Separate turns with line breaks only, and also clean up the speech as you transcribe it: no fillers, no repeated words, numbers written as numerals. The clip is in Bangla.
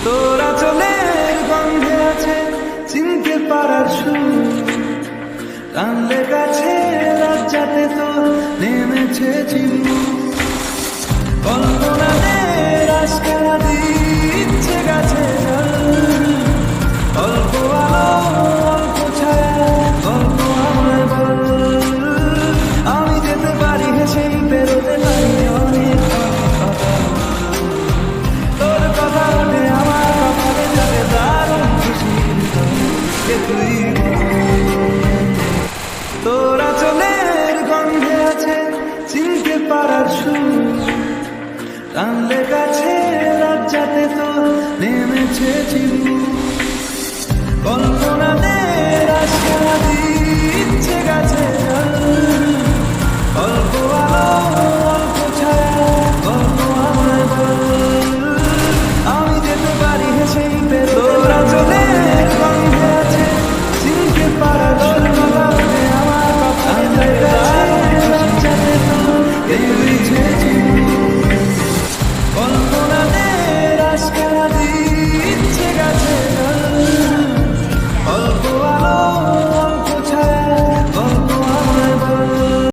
তোরা চলের গন্ধে আছে চিনতে পারার সুর, টানলে কাছে লজ্জাতে তো নেমেছে চিবু। কল্পনাদের আজকেরা দিচ্ছে গাছে জল, অল্প আলো অল্প ছায়া অল্প আমায় বল। আমি যেতে পারি হেসেই বেরোতে পারি অনেক কথা, তোর কথা ওঠে আমার কপালে যাবে দারুণ খুশির যে তুই। তোরা চলের গন্ধে আছে চিনতে পারার সুর, টানলে কাছে লজ্জাতে তো নেমেছে চিবু। কল্পনাদের আশা দিচ্ছে গাছে জল, অল্প আলো